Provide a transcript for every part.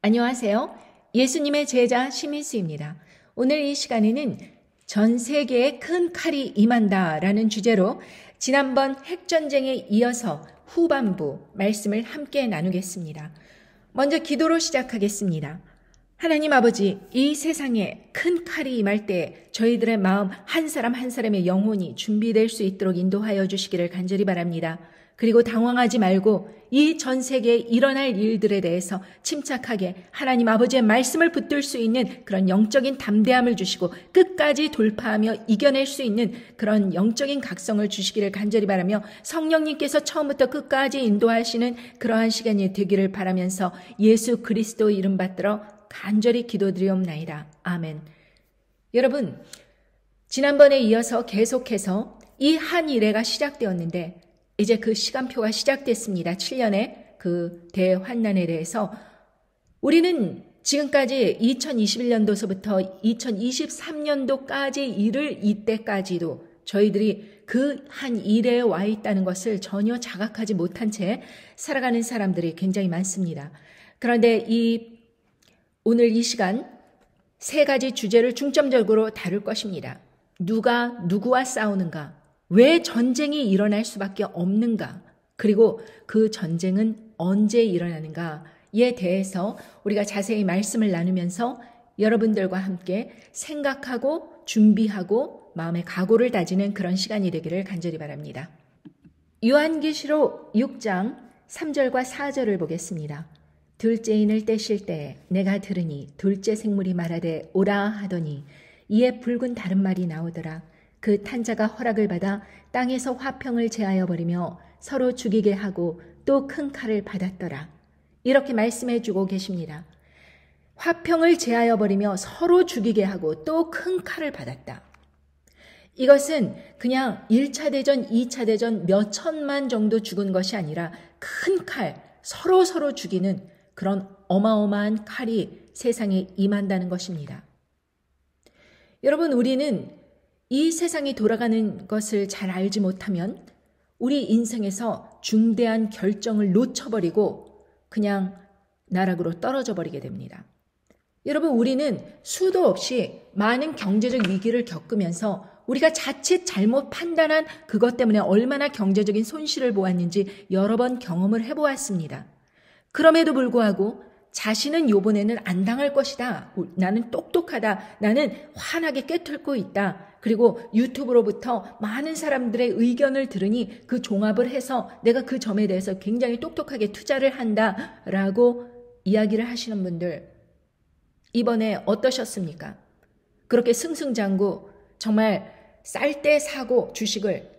안녕하세요. 예수님의 제자 심희수입니다. 오늘 이 시간에는 전 세계에 큰 칼이 임한다라는 주제로 지난번 핵전쟁에 이어서 후반부 말씀을 함께 나누겠습니다. 먼저 기도로 시작하겠습니다. 하나님 아버지, 이 세상에 큰 칼이 임할 때 저희들의 마음 한 사람 한 사람의 영혼이 준비될 수 있도록 인도하여 주시기를 간절히 바랍니다. 그리고 당황하지 말고 이 전 세계에 일어날 일들에 대해서 침착하게 하나님 아버지의 말씀을 붙들 수 있는 그런 영적인 담대함을 주시고 끝까지 돌파하며 이겨낼 수 있는 그런 영적인 각성을 주시기를 간절히 바라며 성령님께서 처음부터 끝까지 인도하시는 그러한 시간이 되기를 바라면서 예수 그리스도 이름 받들어 간절히 기도드리옵나이다. 아멘. 여러분, 지난번에 이어서 계속해서 이 한 일회가 시작되었는데 이제 그 시간표가 시작됐습니다. 7년의 그 대환난에 대해서 우리는 지금까지 2021년도서부터 2023년도까지 이를 이때까지도 저희들이 그 한 일회에 와 있다는 것을 전혀 자각하지 못한 채 살아가는 사람들이 굉장히 많습니다. 그런데 오늘 이 시간 세 가지 주제를 중점적으로 다룰 것입니다. 누가 누구와 싸우는가? 왜 전쟁이 일어날 수밖에 없는가? 그리고 그 전쟁은 언제 일어나는가에 대해서 우리가 자세히 말씀을 나누면서 여러분들과 함께 생각하고 준비하고 마음의 각오를 다지는 그런 시간이 되기를 간절히 바랍니다. 요한계시록 6장 3절과 4절을 보겠습니다. 둘째 인을 떼실 때 내가 들으니 둘째 생물이 말하되 오라 하더니 이에 붉은 다른 말이 나오더라. 그 탄자가 허락을 받아 땅에서 화평을 제하여 버리며 서로 죽이게 하고 또 큰 칼을 받았더라. 이렇게 말씀해 주고 계십니다. 화평을 제하여 버리며 서로 죽이게 하고 또 큰 칼을 받았다. 이것은 그냥 1차 대전, 2차 대전 몇 천만 정도 죽은 것이 아니라 큰 칼, 서로 죽이는 그런 어마어마한 칼이 세상에 임한다는 것입니다. 여러분, 우리는 이 세상이 돌아가는 것을 잘 알지 못하면 우리 인생에서 중대한 결정을 놓쳐버리고 그냥 나락으로 떨어져 버리게 됩니다. 여러분, 우리는 수도 없이 많은 경제적 위기를 겪으면서 우리가 자칫 잘못 판단한 그것 때문에 얼마나 경제적인 손실을 보았는지 여러 번 경험을 해보았습니다. 그럼에도 불구하고 자신은 요번에는 안 당할 것이다. 나는 똑똑하다. 나는 환하게 꿰뚫고 있다. 그리고 유튜브로부터 많은 사람들의 의견을 들으니 그 종합을 해서 내가 그 점에 대해서 굉장히 똑똑하게 투자를 한다라고 이야기를 하시는 분들, 이번에 어떠셨습니까? 그렇게 승승장구 정말 쌀 때 사고 주식을,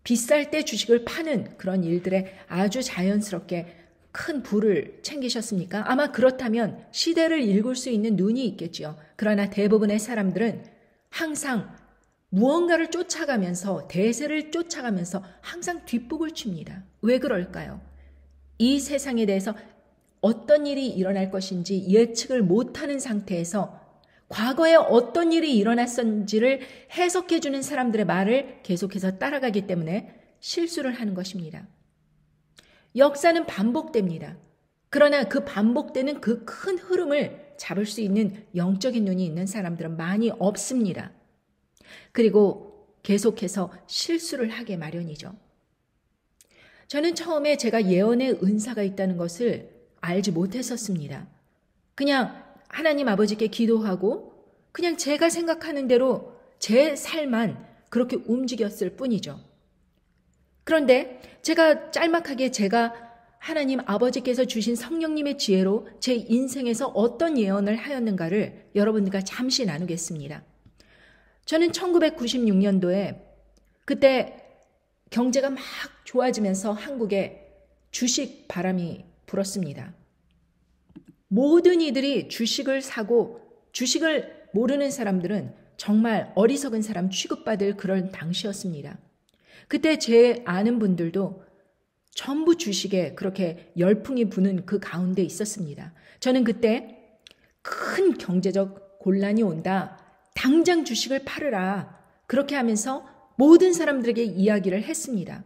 비쌀 때 주식을 파는 그런 일들에 아주 자연스럽게 큰 부를 챙기셨습니까? 아마 그렇다면 시대를 읽을 수 있는 눈이 있겠지요. 그러나 대부분의 사람들은 항상 무언가를 쫓아가면서, 대세를 쫓아가면서 항상 뒷북을 칩니다. 왜 그럴까요? 이 세상에 대해서 어떤 일이 일어날 것인지 예측을 못하는 상태에서 과거에 어떤 일이 일어났는지를 해석해주는 사람들의 말을 계속해서 따라가기 때문에 실수를 하는 것입니다. 역사는 반복됩니다. 그러나 그 반복되는 그 큰 흐름을 잡을 수 있는 영적인 눈이 있는 사람들은 많이 없습니다. 그리고 계속해서 실수를 하게 마련이죠. 저는 처음에 제가 예언의 은사가 있다는 것을 알지 못했었습니다. 그냥 하나님 아버지께 기도하고 그냥 제가 생각하는 대로 제 삶만 그렇게 움직였을 뿐이죠. 그런데 제가 짤막하게 하나님 아버지께서 주신 성령님의 지혜로 제 인생에서 어떤 예언을 하였는가를 여러분들과 잠시 나누겠습니다. 저는 1996년도에 그때 경제가 막 좋아지면서 한국에 주식 바람이 불었습니다. 모든 이들이 주식을 사고 주식을 모르는 사람들은 정말 어리석은 사람 취급받을 그런 당시였습니다. 그때 제 아는 분들도 전부 주식에 그렇게 열풍이 부는 그 가운데 있었습니다. 저는 그때 큰 경제적 곤란이 온다. 당장 주식을 팔으라. 그렇게 하면서 모든 사람들에게 이야기를 했습니다.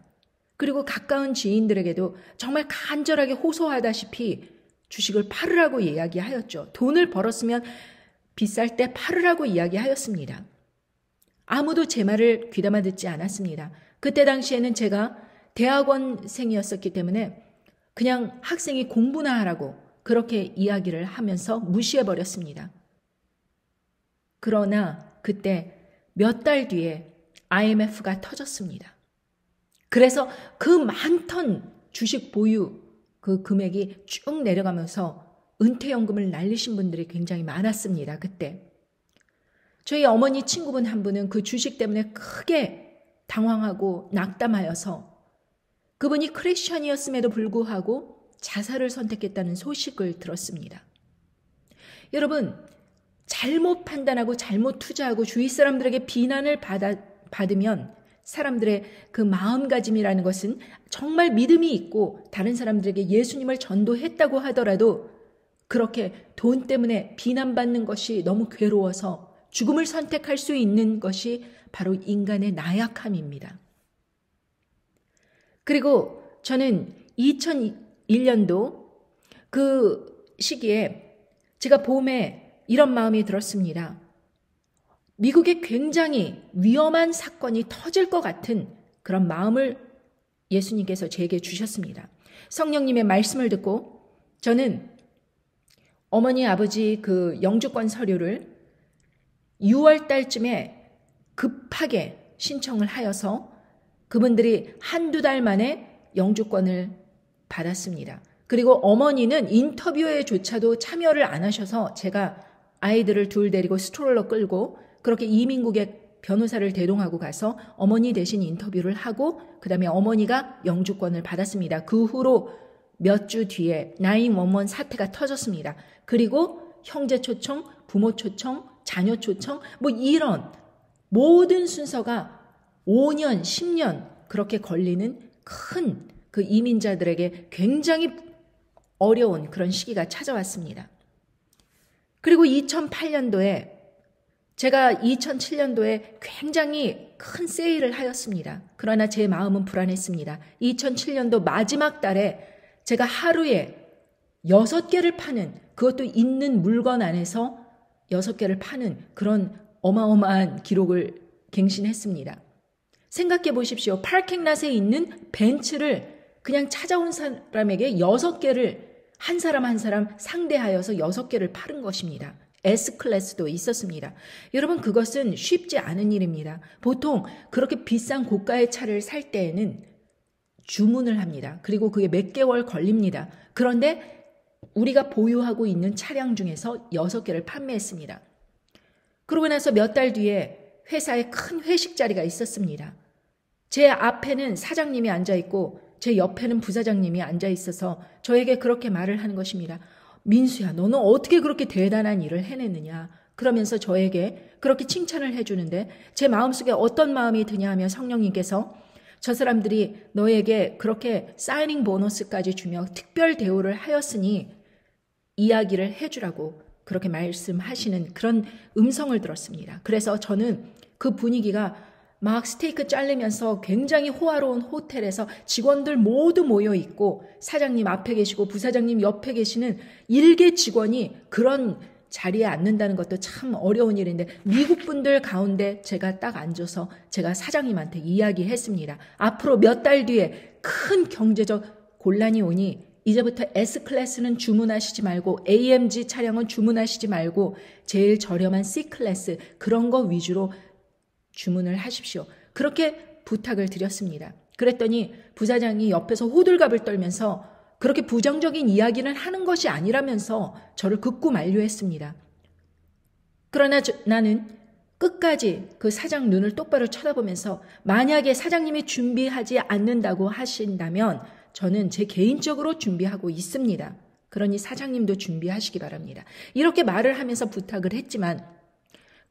그리고 가까운 지인들에게도 정말 간절하게 호소하다시피 주식을 팔으라고 이야기하였죠. 돈을 벌었으면 비쌀 때 팔으라고 이야기하였습니다. 아무도 제 말을 귀담아 듣지 않았습니다. 그때 당시에는 제가 대학원생이었었기 때문에 그냥 학생이 공부나 하라고 그렇게 이야기를 하면서 무시해버렸습니다. 그러나 그때 몇 달 뒤에 IMF가 터졌습니다. 그래서 그 많던 주식 보유 그 금액이 쭉 내려가면서 은퇴연금을 날리신 분들이 굉장히 많았습니다. 그때. 저희 어머니 친구분 한 분은 그 주식 때문에 크게 당황하고 낙담하여서 그분이 크리스천이었음에도 불구하고 자살을 선택했다는 소식을 들었습니다. 여러분, 잘못 판단하고 잘못 투자하고 주위 사람들에게 비난을 받으면 사람들의 그 마음가짐이라는 것은 정말 믿음이 있고 다른 사람들에게 예수님을 전도했다고 하더라도 그렇게 돈 때문에 비난받는 것이 너무 괴로워서 죽음을 선택할 수 있는 것이 바로 인간의 나약함입니다. 그리고 저는 2001년도 그 시기에 제가 봄에 이런 마음이 들었습니다. 미국에 굉장히 위험한 사건이 터질 것 같은 그런 마음을 예수님께서 제게 주셨습니다. 성령님의 말씀을 듣고 저는 어머니 아버지 그 영주권 서류를 6월 달쯤에 급하게 신청을 하여서 그분들이 한두 달 만에 영주권을 받았습니다. 그리고 어머니는 인터뷰에조차도 참여를 안 하셔서 제가 아이들을 둘 데리고 스트롤러 끌고 그렇게 이민국의 변호사를 대동하고 가서 어머니 대신 인터뷰를 하고 그다음에 어머니가 영주권을 받았습니다. 그 후로 몇 주 뒤에 911 사태가 터졌습니다. 그리고 형제 초청, 부모 초청, 자녀 초청 뭐 이런 모든 순서가 5년, 10년 그렇게 걸리는 큰 그 이민자들에게 굉장히 어려운 그런 시기가 찾아왔습니다. 그리고 2008년도에 제가 2007년도에 굉장히 큰 세일을 하였습니다. 그러나 제 마음은 불안했습니다. 2007년도 마지막 달에 제가 하루에 6개를 파는 그것도 있는 물건 안에서 6개를 파는 그런 어마어마한 기록을 갱신했습니다. 생각해 보십시오. 파킹랏에 있는 벤츠를 그냥 찾아온 사람에게 6개를 한 사람 한 사람 상대하여서 6개를 파는 것입니다. S클래스도 있었습니다. 여러분 그것은 쉽지 않은 일입니다. 보통 그렇게 비싼 고가의 차를 살 때에는 주문을 합니다. 그리고 그게 몇 개월 걸립니다. 그런데 우리가 보유하고 있는 차량 중에서 6개를 판매했습니다. 그러고 나서 몇 달 뒤에 회사에 큰 회식 자리가 있었습니다. 제 앞에는 사장님이 앉아있고 제 옆에는 부사장님이 앉아있어서 저에게 그렇게 말을 하는 것입니다. 민수야, 너는 어떻게 그렇게 대단한 일을 해냈느냐. 그러면서 저에게 그렇게 칭찬을 해주는데 제 마음속에 어떤 마음이 드냐 하면 성령님께서 저 사람들이 너에게 그렇게 사이닝 보너스까지 주며 특별 대우를 하였으니 이야기를 해주라고 그렇게 말씀하시는 그런 음성을 들었습니다. 그래서 저는 그 분위기가 막 스테이크 잘리면서 굉장히 호화로운 호텔에서 직원들 모두 모여 있고 사장님 앞에 계시고 부사장님 옆에 계시는 일개 직원이 그런 자리에 앉는다는 것도 참 어려운 일인데 미국 분들 가운데 제가 딱 앉아서 제가 사장님한테 이야기했습니다. 앞으로 몇 달 뒤에 큰 경제적 곤란이 오니 이제부터 S클래스는 주문하시지 말고 AMG 차량은 주문하시지 말고 제일 저렴한 C클래스 그런 거 위주로 주문을 하십시오. 그렇게 부탁을 드렸습니다. 그랬더니 부사장이 옆에서 호들갑을 떨면서 그렇게 부정적인 이야기는 하는 것이 아니라면서 저를 극구 만류했습니다. 그러나 나는 끝까지 그 사장 눈을 똑바로 쳐다보면서 만약에 사장님이 준비하지 않는다고 하신다면 저는 제 개인적으로 준비하고 있습니다. 그러니 사장님도 준비하시기 바랍니다. 이렇게 말을 하면서 부탁을 했지만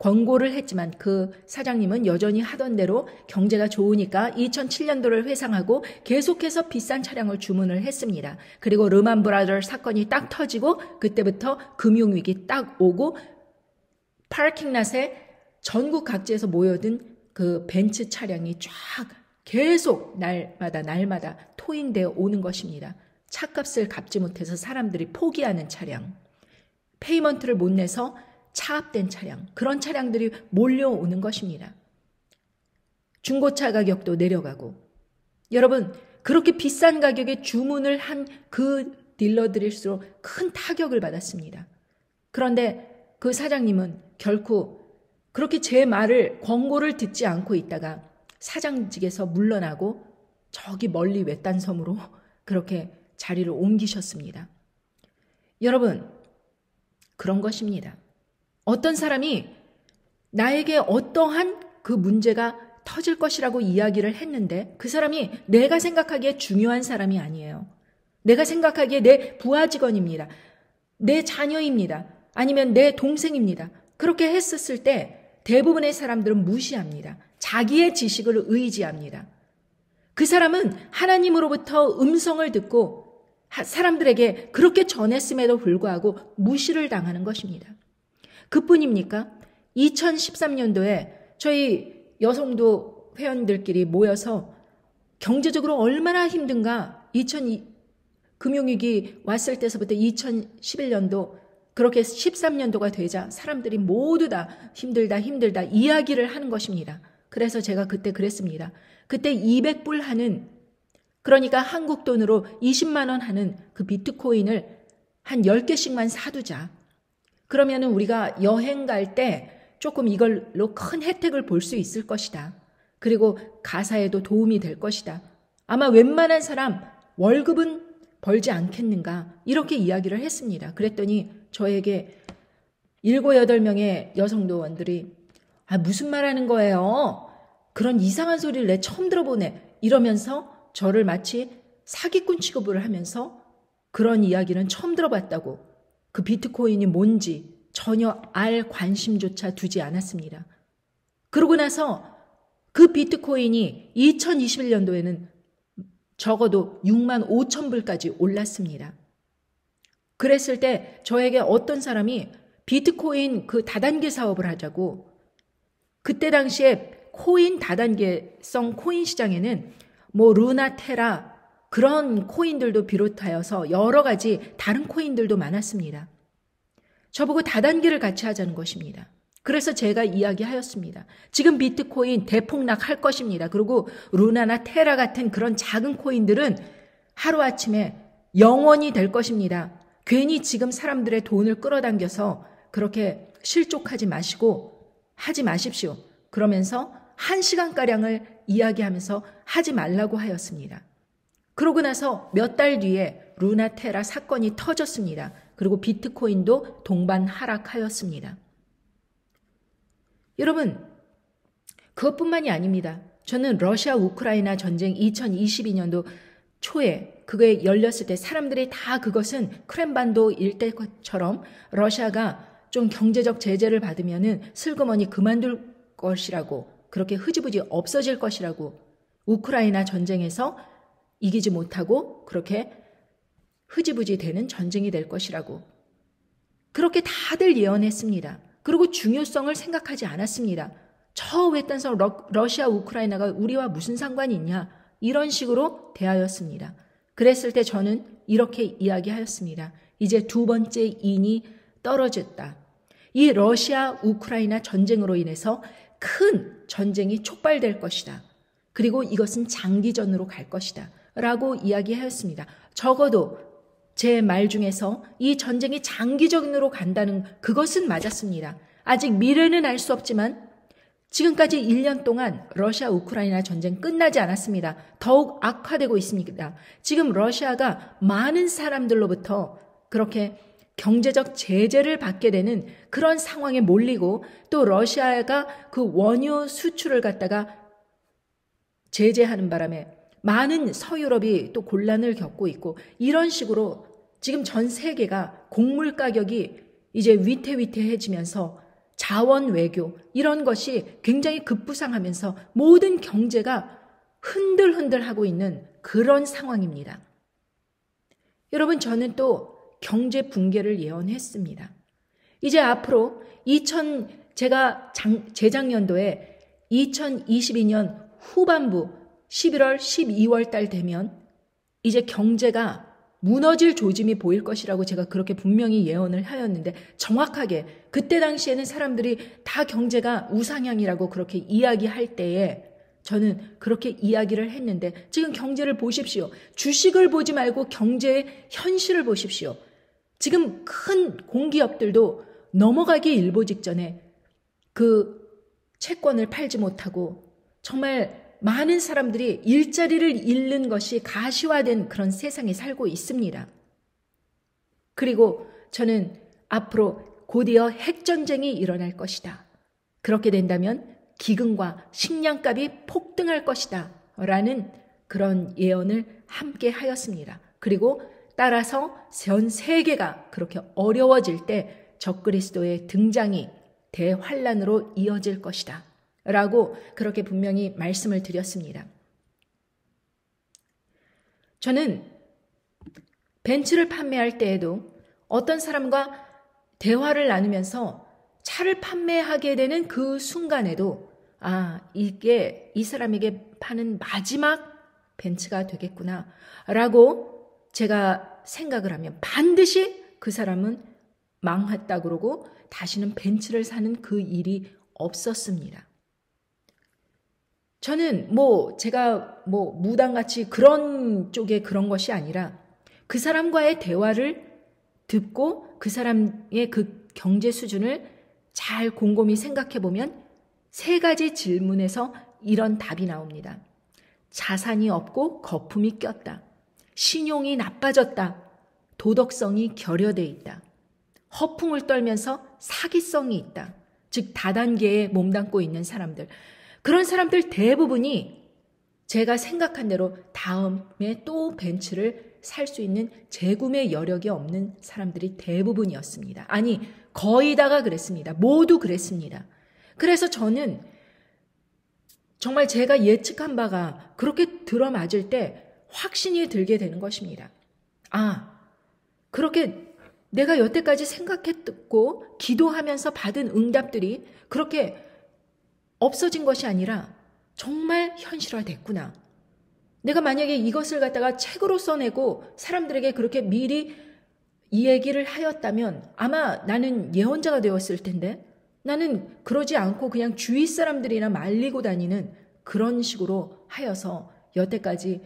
권고를 했지만 그 사장님은 여전히 하던 대로 경제가 좋으니까 2007년도를 회상하고 계속해서 비싼 차량을 주문을 했습니다. 그리고 르만 브라더 사건이 딱 터지고 그때부터 금융위기 딱 오고 파킹랏에 전국 각지에서 모여든 그 벤츠 차량이 쫙 계속 날마다 토행되어 오는 것입니다. 차값을 갚지 못해서 사람들이 포기하는 차량, 페이먼트를 못 내서 차압된 차량, 그런 차량들이 몰려오는 것입니다. 중고차 가격도 내려가고, 여러분 그렇게 비싼 가격에 주문을 한 그 딜러들일수록 큰 타격을 받았습니다. 그런데 그 사장님은 결코 그렇게 제 말을, 권고를 듣지 않고 있다가 사장직에서 물러나고 저기 멀리 외딴 섬으로 그렇게 자리를 옮기셨습니다. 여러분, 그런 것입니다. 어떤 사람이 나에게 어떠한 그 문제가 터질 것이라고 이야기를 했는데 그 사람이 내가 생각하기에 중요한 사람이 아니에요. 내가 생각하기에 내 부하 직원입니다. 내 자녀입니다. 아니면 내 동생입니다. 그렇게 했었을 때 대부분의 사람들은 무시합니다. 자기의 지식을 의지합니다. 그 사람은 하나님으로부터 음성을 듣고 사람들에게 그렇게 전했음에도 불구하고 무시를 당하는 것입니다. 그뿐입니까? 2013년도에 저희 여성도 회원들끼리 모여서 경제적으로 얼마나 힘든가, 금융위기 왔을 때서부터 2011년도 그렇게 13년도가 되자 사람들이 모두 다 힘들다 이야기를 하는 것입니다. 그래서 제가 그때 그랬습니다. 그때 200불 하는, 그러니까 한국 돈으로 20만 원 하는 그 비트코인을 한 10개씩만 사두자. 그러면은 우리가 여행 갈 때 조금 이걸로 큰 혜택을 볼 수 있을 것이다. 그리고 가사에도 도움이 될 것이다. 아마 웬만한 사람 월급은 벌지 않겠는가, 이렇게 이야기를 했습니다. 그랬더니 저에게 7, 8명의 여성도원들이 무슨 말 하는 거예요? 그런 이상한 소리를 내 처음 들어보네. 이러면서 저를 마치 사기꾼 취급을 하면서 그런 이야기는 처음 들어봤다고, 그 비트코인이 뭔지 전혀 알 관심조차 두지 않았습니다. 그러고 나서 그 비트코인이 2021년도에는 적어도 6만 5천 불까지 올랐습니다. 그랬을 때 저에게 어떤 사람이 비트코인 그 다단계 사업을 하자고, 그때 당시에 코인 다단계성 코인 시장에는 뭐 루나, 테라 그런 코인들도 비롯하여서 여러 가지 다른 코인들도 많았습니다. 저보고 다단계를 같이 하자는 것입니다. 그래서 제가 이야기하였습니다. 지금 비트코인 대폭락할 것입니다. 그리고 루나나 테라 같은 그런 작은 코인들은 하루아침에 영원히 될 것입니다. 괜히 지금 사람들의 돈을 끌어당겨서 그렇게 실족하지 마십시오. 그러면서 1시간가량을 이야기하면서 하지 말라고 하였습니다. 그러고 나서 몇 달 뒤에 루나 테라 사건이 터졌습니다. 그리고 비트코인도 동반 하락하였습니다. 여러분, 그것뿐만이 아닙니다. 저는 러시아 우크라이나 전쟁 2022년도 초에 그게 열렸을 때 사람들이 다 그것은 크렘반도 일대처럼 러시아가 좀 경제적 제재를 받으면은 슬그머니 그만둘 것이라고, 그렇게 흐지부지 없어질 것이라고, 우크라이나 전쟁에서 이기지 못하고 그렇게 흐지부지 되는 전쟁이 될 것이라고 그렇게 다들 예언했습니다. 그리고 중요성을 생각하지 않았습니다. 저 외딴 섬 러시아 우크라이나가 우리와 무슨 상관이 있냐, 이런 식으로 대하였습니다. 그랬을 때 저는 이렇게 이야기하였습니다. 이제 두 번째 인이 떨어졌다. 이 러시아 우크라이나 전쟁으로 인해서 큰 전쟁이 촉발될 것이다. 그리고 이것은 장기전으로 갈 것이다 라고 이야기하였습니다. 적어도 제 말 중에서 이 전쟁이 장기전으로 간다는 그것은 맞았습니다. 아직 미래는 알 수 없지만 지금까지 1년 동안 러시아 우크라이나 전쟁 끝나지 않았습니다. 더욱 악화되고 있습니다. 지금 러시아가 많은 사람들로부터 그렇게 경제적 제재를 받게 되는 그런 상황에 몰리고, 또 러시아가 그 원유 수출을 갖다가 제재하는 바람에 많은 서유럽이 또 곤란을 겪고 있고, 이런 식으로 지금 전 세계가 곡물 가격이 이제 위태위태해지면서 자원 외교 이런 것이 굉장히 급부상하면서 모든 경제가 흔들흔들하고 있는 그런 상황입니다. 여러분, 저는 또 경제 붕괴를 예언했습니다. 이제 앞으로 제가 재작년도에 2022년 후반부 11월, 12월 달 되면 이제 경제가 무너질 조짐이 보일 것이라고 제가 그렇게 분명히 예언을 하였는데 정확하게 그때 당시에는 사람들이 다 경제가 우상향이라고 그렇게 이야기할 때에 저는 그렇게 이야기를 했는데 지금 경제를 보십시오. 주식을 보지 말고 경제의 현실을 보십시오. 지금 큰 공기업들도 넘어가기 일보 직전에 그 채권을 팔지 못하고 정말 많은 사람들이 일자리를 잃는 것이 가시화된 그런 세상에 살고 있습니다. 그리고 저는 앞으로 곧이어 핵전쟁이 일어날 것이다. 그렇게 된다면 기근과 식량값이 폭등할 것이다. 라는 그런 예언을 함께 하였습니다. 그리고 따라서 전 세계가 그렇게 어려워질 때 적그리스도의 등장이 대환란으로 이어질 것이다. 라고 그렇게 분명히 말씀을 드렸습니다. 저는 벤츠를 판매할 때에도 어떤 사람과 대화를 나누면서 차를 판매하게 되는 그 순간에도 이게 이 사람에게 파는 마지막 벤츠가 되겠구나 라고 제가 생각을 하면 반드시 그 사람은 망했다 그러고 다시는 벤츠를 사는 그 일이 없었습니다. 저는 제가 무당같이 그런 쪽에 그런 것이 아니라 그 사람과의 대화를 듣고 그 사람의 그 경제 수준을 잘 곰곰이 생각해 보면 3가지 질문에서 이런 답이 나옵니다. 자산이 없고 거품이 꼈다. 신용이 나빠졌다. 도덕성이 결여돼 있다. 허풍을 떨면서 사기성이 있다. 즉 다단계에 몸담고 있는 사람들. 그런 사람들 대부분이 제가 생각한 대로 다음에 또 벤츠를 살 수 있는 재구매 여력이 없는 사람들이 대부분이었습니다. 아니, 거의 다가 그랬습니다. 모두 그랬습니다. 그래서 저는 정말 제가 예측한 바가 그렇게 들어맞을 때 확신이 들게 되는 것입니다. 그렇게 내가 여태까지 생각했고 기도하면서 받은 응답들이 그렇게 없어진 것이 아니라 정말 현실화됐구나. 내가 만약에 이것을 갖다가 책으로 써내고 사람들에게 그렇게 미리 이 얘기를 하였다면 아마 나는 예언자가 되었을 텐데 나는 그러지 않고 그냥 주위 사람들이나 말리고 다니는 그런 식으로 하여서 여태까지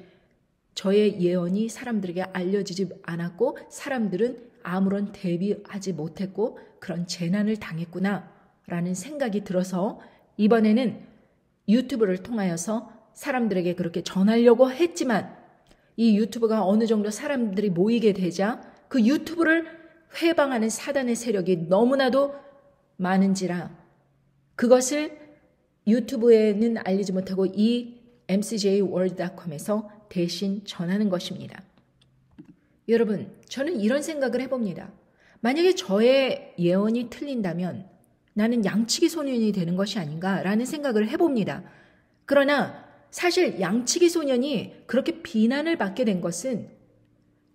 저의 예언이 사람들에게 알려지지 않았고 사람들은 아무런 대비하지 못했고 그런 재난을 당했구나 라는 생각이 들어서 이번에는 유튜브를 통하여서 사람들에게 그렇게 전하려고 했지만 이 유튜브가 어느 정도 사람들이 모이게 되자 그 유튜브를 회방하는 사단의 세력이 너무나도 많은지라 그것을 유튜브에는 알리지 못하고 이 mcjworld.com에서 대신 전하는 것입니다. 여러분, 저는 이런 생각을 해봅니다. 만약에 저의 예언이 틀린다면 나는 양치기 소년이 되는 것이 아닌가라는 생각을 해봅니다. 그러나 사실 양치기 소년이 그렇게 비난을 받게 된 것은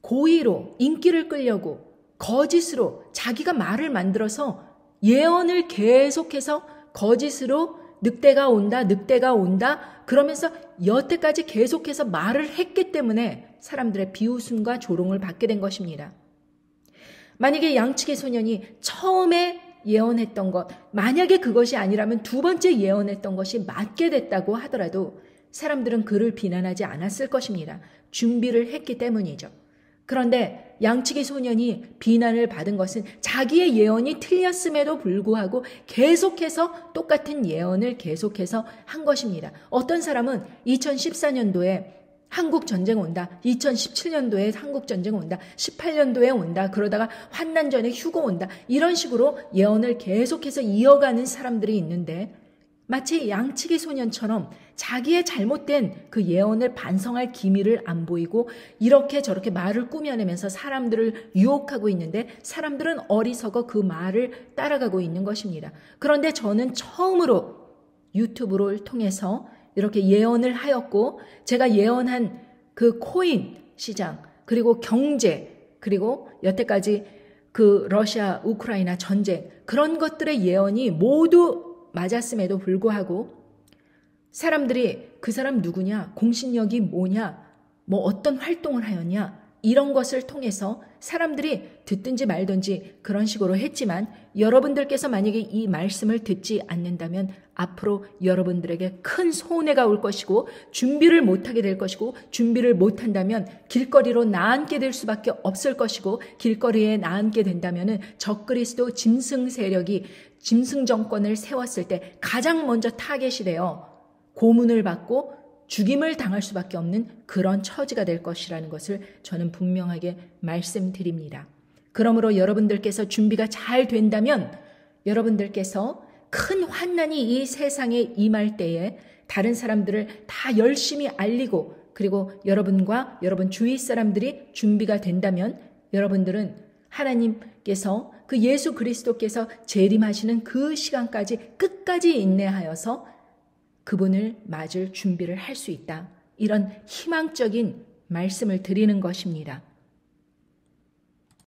고의로 인기를 끌려고 거짓으로 자기가 말을 만들어서 예언을 계속해서 거짓으로 늑대가 온다 그러면서 여태까지 계속해서 말을 했기 때문에 사람들의 비웃음과 조롱을 받게 된 것입니다. 만약에 양치기 소년이 처음에 예언했던 것, 만약에 그것이 아니라면 2번째 예언했던 것이 맞게 됐다고 하더라도 사람들은 그를 비난하지 않았을 것입니다. 준비를 했기 때문이죠. 그런데 양치기 소년이 비난을 받은 것은 자기의 예언이 틀렸음에도 불구하고 계속해서 똑같은 예언을 계속해서 한 것입니다. 어떤 사람은 2014년도에 한국 전쟁 온다. 2017년도에 한국 전쟁 온다. 18년도에 온다. 그러다가 환난 전에 휴거 온다. 이런 식으로 예언을 계속해서 이어가는 사람들이 있는데 마치 양치기 소년처럼 자기의 잘못된 그 예언을 반성할 기미를 안 보이고 이렇게 저렇게 말을 꾸며내면서 사람들을 유혹하고 있는데 사람들은 어리석어 그 말을 따라가고 있는 것입니다. 그런데 저는 처음으로 유튜브를 통해서 이렇게 예언을 하였고 제가 예언한 그 코인 시장 그리고 경제 그리고 여태까지 그 러시아 우크라이나 전쟁 그런 것들의 예언이 모두 맞았음에도 불구하고 사람들이 그 사람 누구냐 공신력이 뭐냐 뭐 어떤 활동을 하였냐 이런 것을 통해서 사람들이 듣든지 말든지 그런 식으로 했지만 여러분들께서 만약에 이 말씀을 듣지 않는다면 앞으로 여러분들에게 큰 손해가 올 것이고 준비를 못하게 될 것이고 준비를 못한다면 길거리로 나앉게 될 수밖에 없을 것이고 길거리에 나앉게 된다면 적그리스도 짐승 세력이 짐승 정권을 세웠을 때 가장 먼저 타겟이 되어 고문을 받고 죽임을 당할 수밖에 없는 그런 처지가 될 것이라는 것을 저는 분명하게 말씀드립니다. 그러므로 여러분들께서 준비가 잘 된다면 여러분들께서 큰 환난이 이 세상에 임할 때에 다른 사람들을 다 열심히 알리고 그리고 여러분과 여러분 주위 사람들이 준비가 된다면 여러분들은 하나님께서 그 예수 그리스도께서 재림하시는 그 시간까지 끝까지 인내하여서 그분을 맞을 준비를 할 수 있다. 이런 희망적인 말씀을 드리는 것입니다.